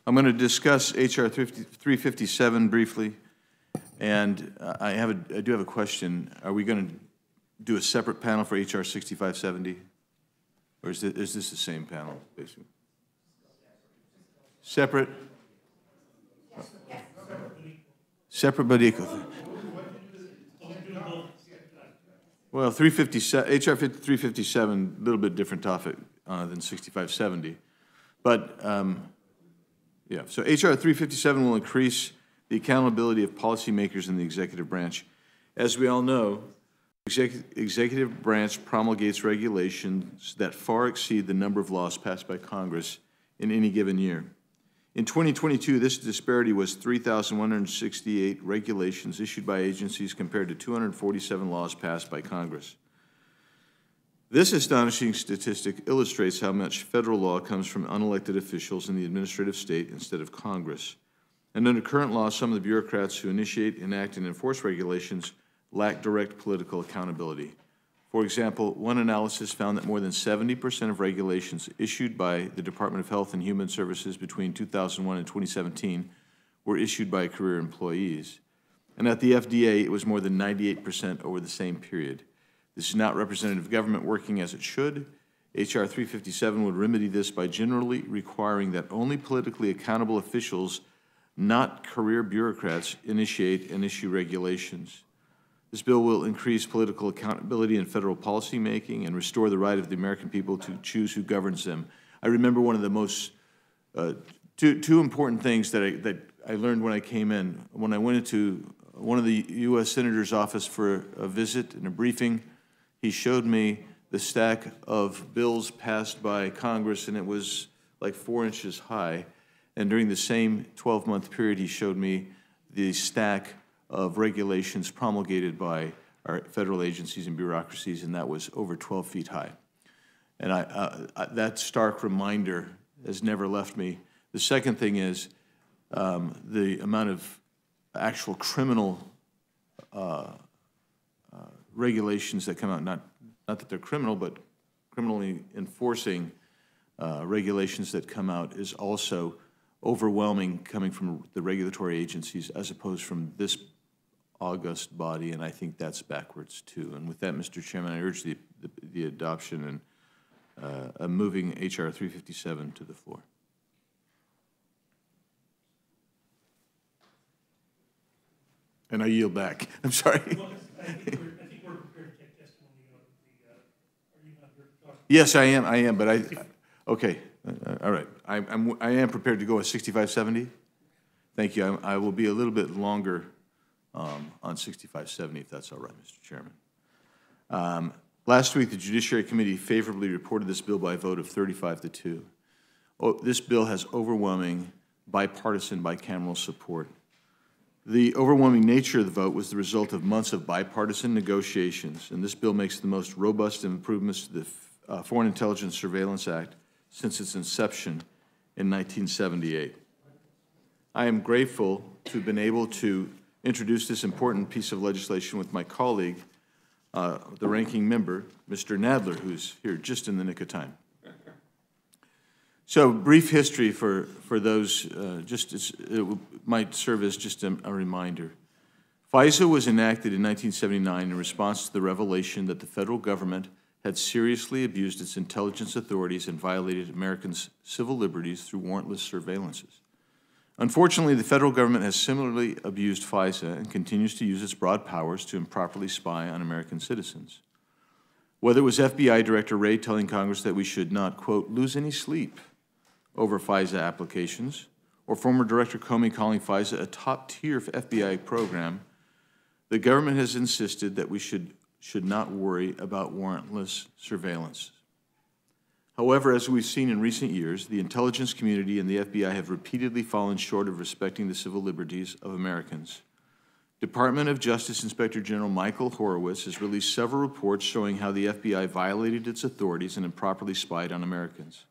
I'm going to discuss H.R. 357 briefly, and I do have a question. Are we going to do a separate panel for H.R. 6570, or is this the same panel, basically? Separate? Separate but equal. Well, H.R. 357, a little bit different topic than 6570. But, yeah, so H.R. 357 will increase the accountability of policymakers in the executive branch. As we all know, executive branch promulgates regulations that far exceed the number of laws passed by Congress in any given year. In 2022, this disparity was 3,168 regulations issued by agencies compared to 247 laws passed by Congress. This astonishing statistic illustrates how much federal law comes from unelected officials in the administrative state instead of Congress. And under current law, some of the bureaucrats who initiate, enact, and enforce regulations lack direct political accountability. For example, one analysis found that more than 70% of regulations issued by the Department of Health and Human Services between 2001 and 2017 were issued by career employees. And at the FDA, it was more than 98% over the same period. This is not representative government working as it should. H.R. 357 would remedy this by generally requiring that only politically accountable officials, not career bureaucrats, initiate and issue regulations. This bill will increase political accountability in federal policy making and restore the right of the American people to choose who governs them. I remember one of the most, two important things that I learned when I came in. When I went into one of the U.S. Senator's office for a visit and a briefing, he showed me the stack of bills passed by Congress, and it was like 4 inches high. And during the same 12-month period, he showed me the stack of regulations promulgated by our federal agencies and bureaucracies, and that was over 12 feet high. And that stark reminder has never left me. The second thing is the amount of actual criminal regulations that come out, not that they're criminal, but criminally enforcing regulations that come out is also overwhelming, coming from the regulatory agencies as opposed from this august body, and I think that's backwards too. And with that, Mr. Chairman, I urge the adoption and moving H.R. 357 to the floor. And I yield back. I'm sorry. Well, I think we're prepared to take testimony on the, are you not here to talk? Yes, I am, but okay, all right. I am prepared to go at 6570. Thank you. I will be a little bit longer on 6570, if that's all right, Mr. Chairman. Last week, the Judiciary Committee favorably reported this bill by a vote of 35-2. This bill has overwhelming bipartisan, bicameral support. The overwhelming nature of the vote was the result of months of bipartisan negotiations, and this bill makes the most robust improvements to the Foreign Intelligence Surveillance Act since its inception in 1978. I am grateful to have been able to introduce this important piece of legislation with my colleague, the ranking member, Mr. Nadler, who's here just in the nick of time. So, brief history for those, it might serve as just a reminder. FISA was enacted in 1979 in response to the revelation that the federal government had seriously abused its intelligence authorities and violated Americans' civil liberties through warrantless surveillances. Unfortunately, the federal government has similarly abused FISA and continues to use its broad powers to improperly spy on American citizens. Whether it was FBI Director Wray telling Congress that we should not, quote, lose any sleep over FISA applications, or former Director Comey calling FISA a top-tier FBI program, the government has insisted that we should not worry about warrantless surveillance. However, as we've seen in recent years, the intelligence community and the FBI have repeatedly fallen short of respecting the civil liberties of Americans. Department of Justice Inspector General Michael Horowitz has released several reports showing how the FBI violated its authorities and improperly spied on Americans.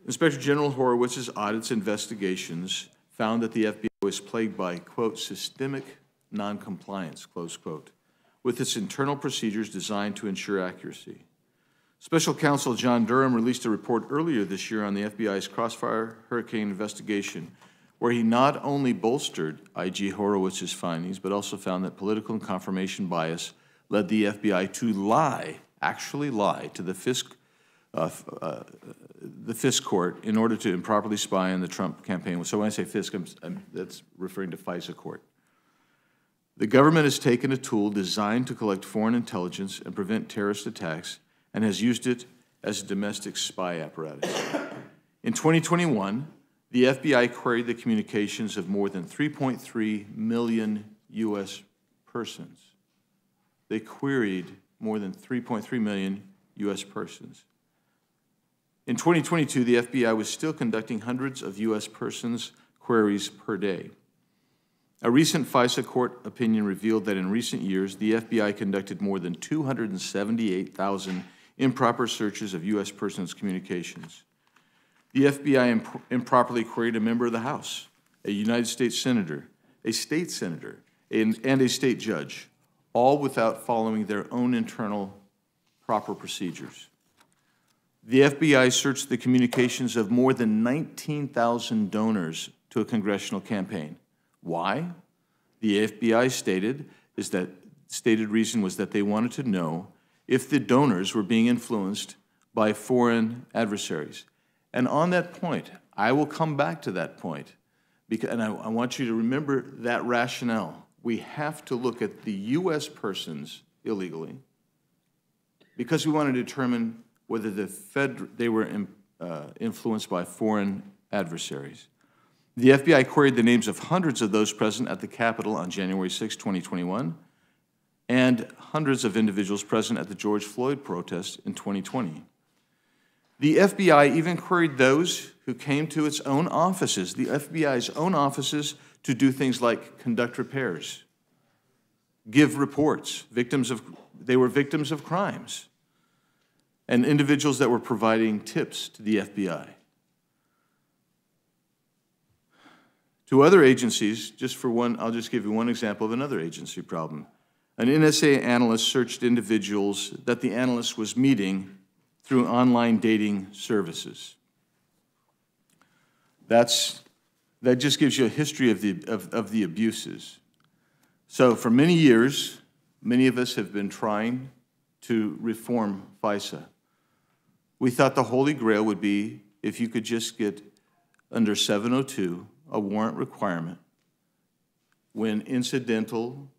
Inspector General Horowitz's audits and investigations found that the FBI was plagued by, quote, systemic noncompliance, close quote, with its internal procedures designed to ensure accuracy. Special Counsel John Durham released a report earlier this year on the FBI's Crossfire Hurricane investigation, where he not only bolstered IG Horowitz's findings, but also found that political and confirmation bias led the FBI to actually lie to the Fisk court in order to improperly spy on the Trump campaign. So when I say Fisk, that's referring to FISA court. The government has taken a tool designed to collect foreign intelligence and prevent terrorist attacks and has used it as a domestic spy apparatus. In 2021, the FBI queried the communications of more than 3.3 million U.S. persons. They queried more than 3.3 million U.S. persons. In 2022, the FBI was still conducting hundreds of U.S. persons' queries per day. A recent FISA court opinion revealed that in recent years, the FBI conducted more than 278,000 improper searches of U.S. persons' communications. The FBI improperly queried a member of the House, a United States senator, a state senator, and a state judge, all without following their own internal proper procedures. The FBI searched the communications of more than 19,000 donors to a congressional campaign. Why? The FBI stated reason was that they wanted to know if the donors were being influenced by foreign adversaries. And on that point, I will come back to that point, and I want you to remember that rationale. We have to look at the U.S. persons illegally because we want to determine whether they were influenced by foreign adversaries. The FBI queried the names of hundreds of those present at the Capitol on January 6, 2021, and hundreds of individuals present at the George Floyd protest in 2020. The FBI even queried those who came to its own offices, the FBI's own offices, to do things like conduct repairs, give reports. They were victims of crimes, and individuals that were providing tips to the FBI. To other agencies, I'll just give you one example of another agency problem. An NSA analyst searched individuals that the analyst was meeting through online dating services. That just gives you a history of the abuses. So for many years, many of us have been trying to reform FISA. We thought the Holy Grail would be if you could just get under 702 a warrant requirement when incidental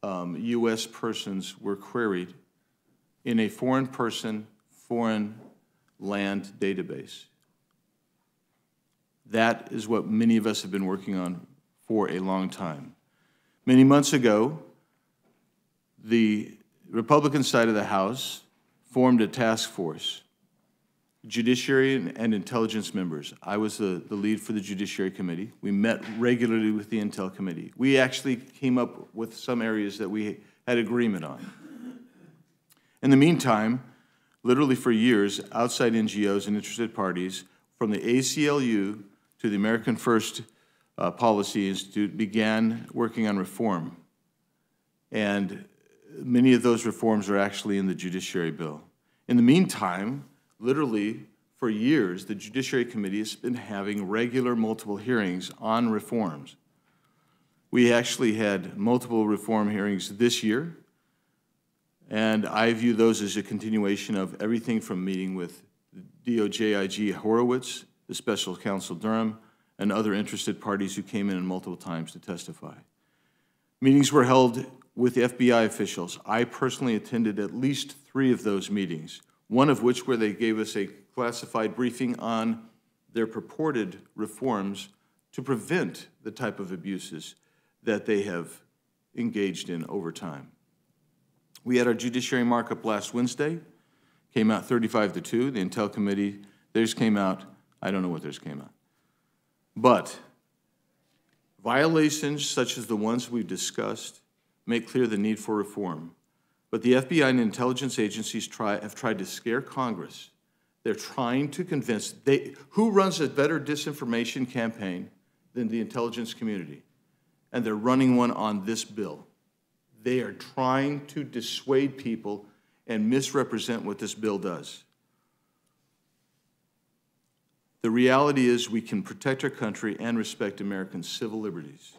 U.S. persons were queried in a foreign person, foreign land database. That is what many of us have been working on for a long time. Many months ago, the Republican side of the House formed a task force, Judiciary and Intelligence members. I was the lead for the Judiciary Committee. We met regularly with the Intel Committee. We actually came up with some areas that we had agreement on. In the meantime, literally for years, outside NGOs and interested parties, from the ACLU to the American First Policy Institute, began working on reform. And many of those reforms are actually in the Judiciary Bill. In the meantime, literally for years, the Judiciary Committee has been having regular multiple hearings on reforms. We actually had multiple reform hearings this year, and I view those as a continuation of everything from meeting with DOJ IG Horowitz, the Special Counsel Durham, and other interested parties who came in multiple times to testify. Meetings were held with FBI officials. I personally attended at least 3 of those meetings, one of which where they gave us a classified briefing on their purported reforms to prevent the type of abuses that they have engaged in over time. We had our judiciary markup last Wednesday, came out 35-2. The Intel Committee, theirs came out, I don't know what theirs came out. But violations such as the ones we've discussed make clear the need for reform. But the FBI and intelligence agencies have tried to scare Congress. They're trying to convince, who runs a better disinformation campaign than the intelligence community? And they're running one on this bill. They are trying to dissuade people and misrepresent what this bill does. The reality is we can protect our country and respect Americans' civil liberties.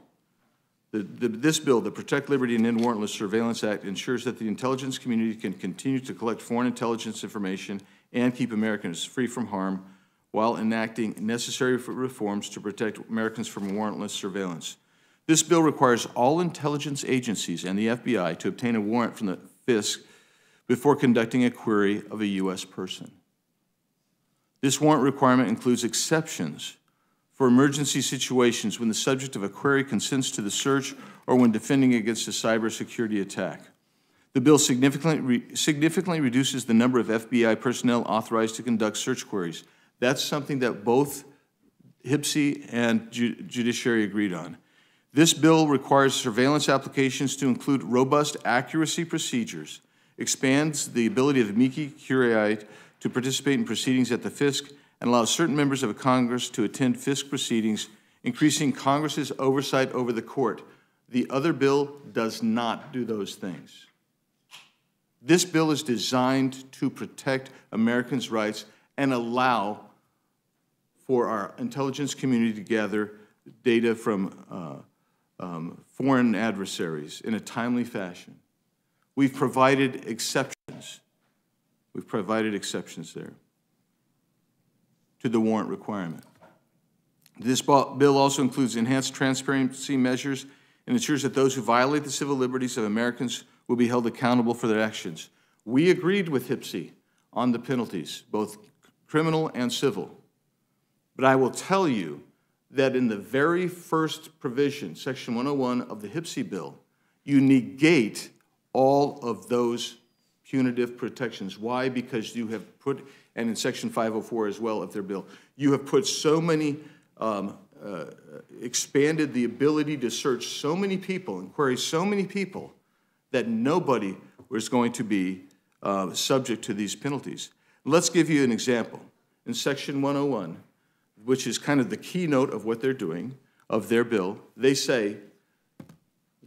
This bill, the Protect Liberty and End Warrantless Surveillance Act, ensures that the intelligence community can continue to collect foreign intelligence information and keep Americans free from harm while enacting necessary reforms to protect Americans from warrantless surveillance. This bill requires all intelligence agencies and the FBI to obtain a warrant from the FISC before conducting a query of a U.S. person. This warrant requirement includes exceptions for emergency situations when the subject of a query consents to the search or when defending against a cybersecurity attack. The bill significantly reduces the number of FBI personnel authorized to conduct search queries. That's something that both HPSI and Judiciary agreed on. This bill requires surveillance applications to include robust accuracy procedures, expands the ability of amici curiae to participate in proceedings at the FISC, and allows certain members of Congress to attend FISC proceedings, increasing Congress's oversight over the court. The other bill does not do those things. This bill is designed to protect Americans' rights and allow for our intelligence community to gather data from foreign adversaries in a timely fashion. We've provided exceptions. We've provided exceptions there to the warrant requirement. This bill also includes enhanced transparency measures and ensures that those who violate the civil liberties of Americans will be held accountable for their actions. We agreed with HPSI on the penalties, both criminal and civil. But I will tell you that in the very first provision, Section 101 of the HPSI bill, you negate all of those punitive protections. Why? Because you have put, and in Section 504 as well of their bill, you have put so many, expanded the ability to search so many people and query so many people that nobody was going to be subject to these penalties. Let's give you an example. In Section 101, which is kind of the keynote of what they're doing, of their bill, they say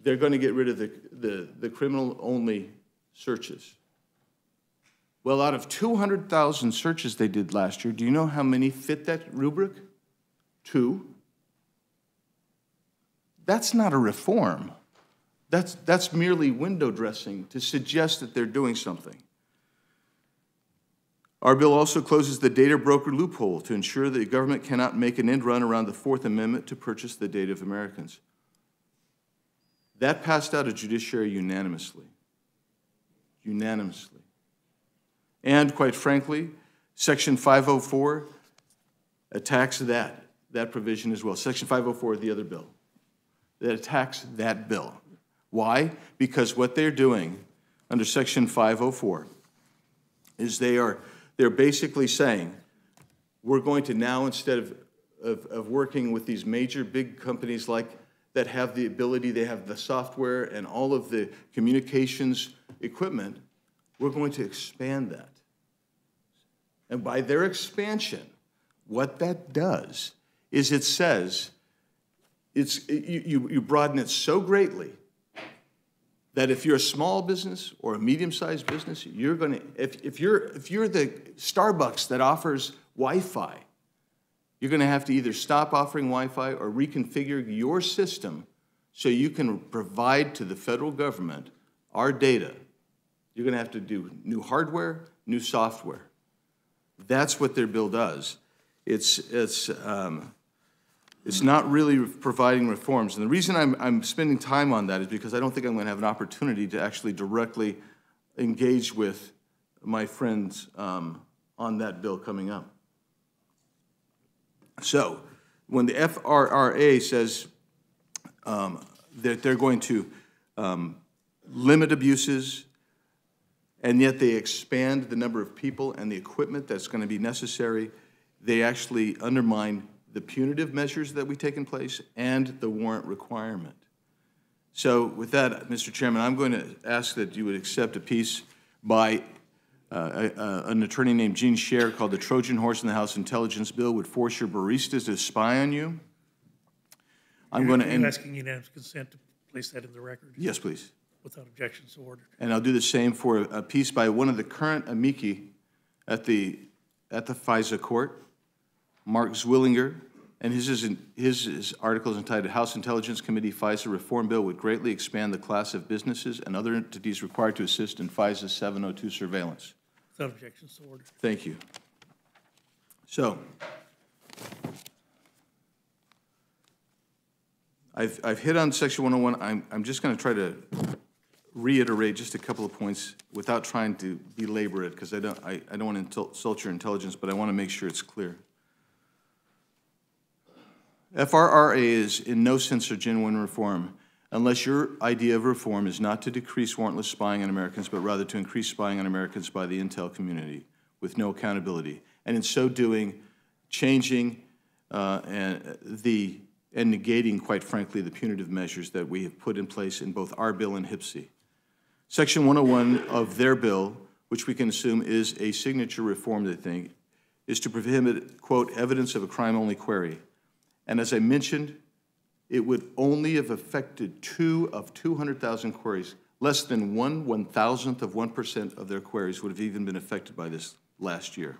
they're going to get rid of the criminal-only searches. Well, out of 200,000 searches they did last year, do you know how many fit that rubric? 2. That's not a reform. That's merely window dressing to suggest that they're doing something. Our bill also closes the data broker loophole to ensure that the government cannot make an end run around the Fourth Amendment to purchase the data of Americans. That passed out of Judiciary unanimously. Unanimously. And quite frankly, Section 504 attacks that provision as well. Section 504 of the other bill. That attacks that bill. Why? Because what they're doing under Section 504 is they're basically saying, we're going to now, instead of working with these major big companies like that have the ability, they have the software and all of the communications equipment, we're going to expand that. And by their expansion, what that does is it says, you broaden it so greatly that if you're a small business or a medium-sized business, you're going to, if you're the Starbucks that offers Wi-Fi, you're going to have to either stop offering Wi-Fi or reconfigure your system so you can provide to the federal government our data. You're going to have to do new hardware, new software. That's what their bill does. It's not really providing reforms. And the reason I'm spending time on that is because I don't think I'm going to have an opportunity to actually directly engage with my friends on that bill coming up. So when the FRRA says that they're going to limit abuses, and yet they expand the number of people and the equipment that's going to be necessary, they actually undermine the punitive measures that we take in place and the warrant requirement. So with that, Mr. Chairman, I'm going to ask that you would accept a piece by an attorney named Gene Scher called "The Trojan Horse in the House Intelligence Bill Would Force Your Baristas to Spy on You." I'm going to end. Asking unanimous consent to place that in the record? Yes, please. Without objection, so ordered. And I'll do the same for a piece by one of the current amici at the FISA court, Mark Zwillinger, and his article is entitled House Intelligence Committee FISA Reform Bill would greatly expand the class of businesses and other entities required to assist in FISA 702 surveillance. Without objection, so ordered. Thank you. So, I've hit on Section 101. I'm just going to try to reiterate just a couple of points without trying to belabor it, because I don't want to insult your intelligence, but I want to make sure it's clear. FRRA is in no sense a genuine reform unless your idea of reform is not to decrease warrantless spying on Americans, but rather to increase spying on Americans by the intel community with no accountability. And in so doing, changing and negating, quite frankly, the punitive measures that we have put in place in both our bill and HPSI. Section 101 of their bill, which we can assume is a signature reform, they think, is to prohibit, quote, evidence of a crime-only query. And as I mentioned, it would only have affected 2 of 200,000 queries. Less than 1/1000th of 1% of their queries would have even been affected by this last year.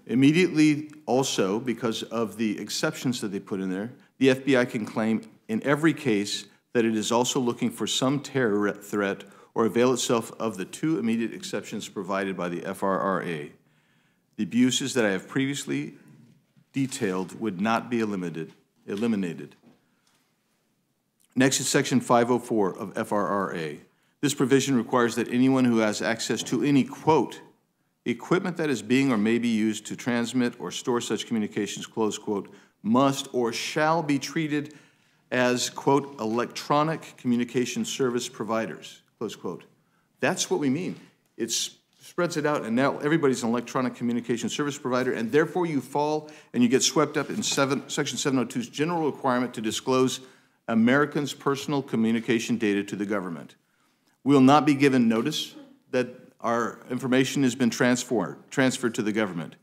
Immediately, also, because of the exceptions that they put in there, the FBI can claim in every case that it is also looking for some terror threat or avail itself of the 2 immediate exceptions provided by the FRRA. The abuses that I have previously detailed would not be eliminated. Next is Section 504 of FRRA. This provision requires that anyone who has access to any, quote, equipment that is being or may be used to transmit or store such communications, close quote, must or shall be treated as, quote, electronic communication service providers, close quote. That's what we mean. It spreads it out, and now everybody's an electronic communication service provider, and therefore you fall and you get swept up in Section 702's general requirement to disclose Americans' personal communication data to the government. We will not be given notice that our information has been transferred to the government.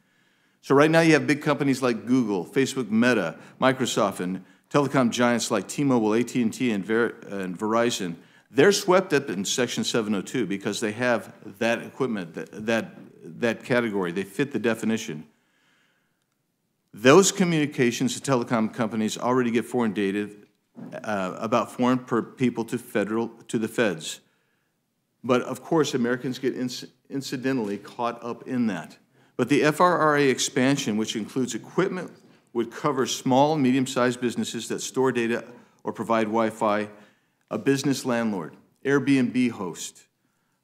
So right now you have big companies like Google, Facebook, Meta, Microsoft, and telecom giants like T-Mobile, AT&T, and Verizon. They're swept up in Section 702 because they have that equipment, that category. They fit the definition. Those communications to telecom companies already get foreign data about foreign people to the feds. But of course, Americans get incidentally caught up in that. But the FRRA expansion, which includes equipment, would cover small and medium-sized businesses that store data or provide Wi-Fi, a business landlord, Airbnb host,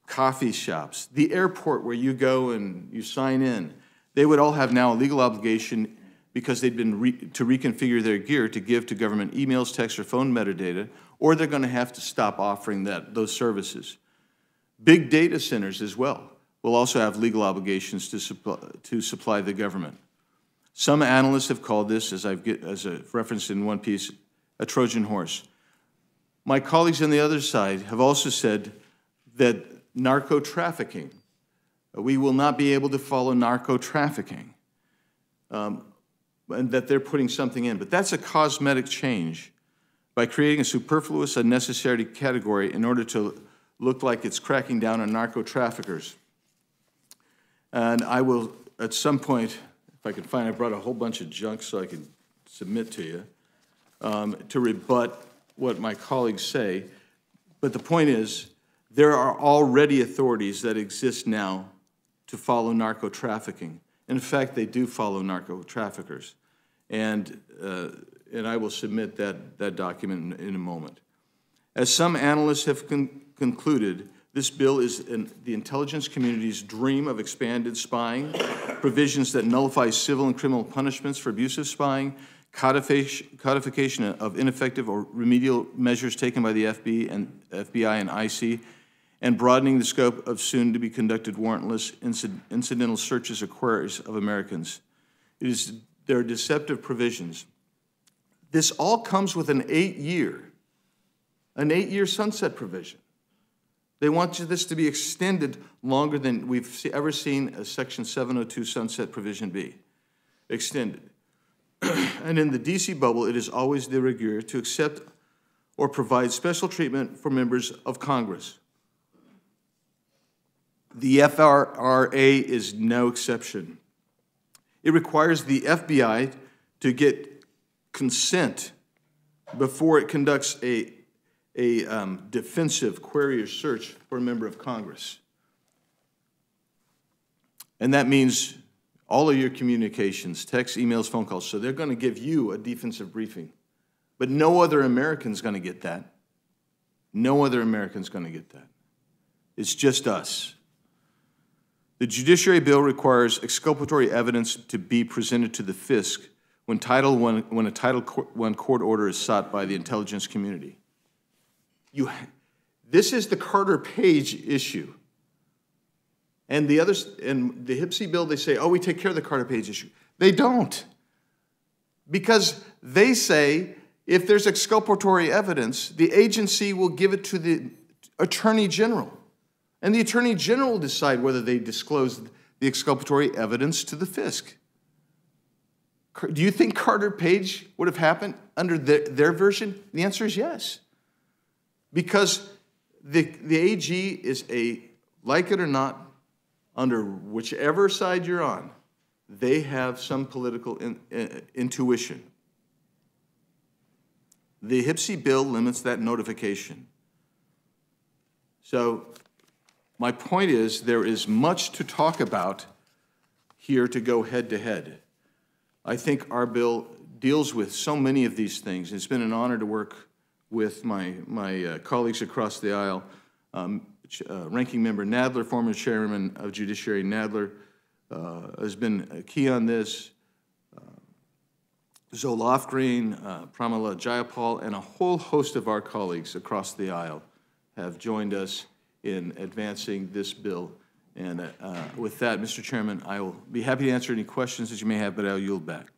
coffee shops, the airport where you go and you sign in. They would all have now a legal obligation because they've been to reconfigure their gear to give to government emails, texts, or phone metadata, or they're going to have to stop offering those services. Big data centers as well will also have legal obligations to supply the government. Some analysts have called this, as I've referenced in one piece, a Trojan horse. My colleagues on the other side have also said that narco-trafficking, we will not be able to follow narco-trafficking, and that they're putting something in. But that's a cosmetic change by creating a superfluous, unnecessary category in order to look like it's cracking down on narco-traffickers. And I will, at some point, if I can find, I brought a whole bunch of junk so I can submit to you, to rebut what my colleagues say. But the point is, there are already authorities that exist now to follow narco-trafficking. In fact, they do follow narco-traffickers. And I will submit that document in a moment. As some analysts have concluded, this bill is the intelligence community's dream of expanded spying, provisions that nullify civil and criminal punishments for abusive spying, codification of ineffective or remedial measures taken by the FBI and IC, and broadening the scope of soon-to-be-conducted warrantless incidental searches or queries of Americans. There are deceptive provisions. This all comes with an 8-year sunset provision. They want this to be extended longer than we've ever seen a Section 702 sunset provision be extended. And in the DC bubble, it is always de rigueur to accept or provide special treatment for members of Congress. The FRRA is no exception. It requires the FBI to get consent before it conducts a defensive query or search for a member of Congress. And that means all of your communications, texts, emails, phone calls. So they're going to give you a defensive briefing. But no other American's going to get that. No other American's going to get that. It's just us. The judiciary bill requires exculpatory evidence to be presented to the FISC when a Title I court order is sought by the intelligence community. This is the Carter-Page issue. And the others, in the HPSI bill, they say, oh, we take care of the Carter-Page issue. They don't. Because they say if there's exculpatory evidence, the agency will give it to the Attorney General. And the Attorney General will decide whether they disclose the exculpatory evidence to the FISC. Do you think Carter-Page would have happened under their version? The answer is yes. Because the AG is like it or not, under whichever side you're on, they have some political intuition. The HPSI bill limits that notification. So my point is there is much to talk about here to go head to head. I think our bill deals with so many of these things. It's been an honor to work with my colleagues across the aisle. Ranking Member Nadler, former Chairman of Judiciary Nadler, has been key on this. Zoe Lofgren, Pramila Jayapal, and a whole host of our colleagues across the aisle have joined us in advancing this bill. And with that, Mr. Chairman, I will be happy to answer any questions that you may have, but I'll yield back.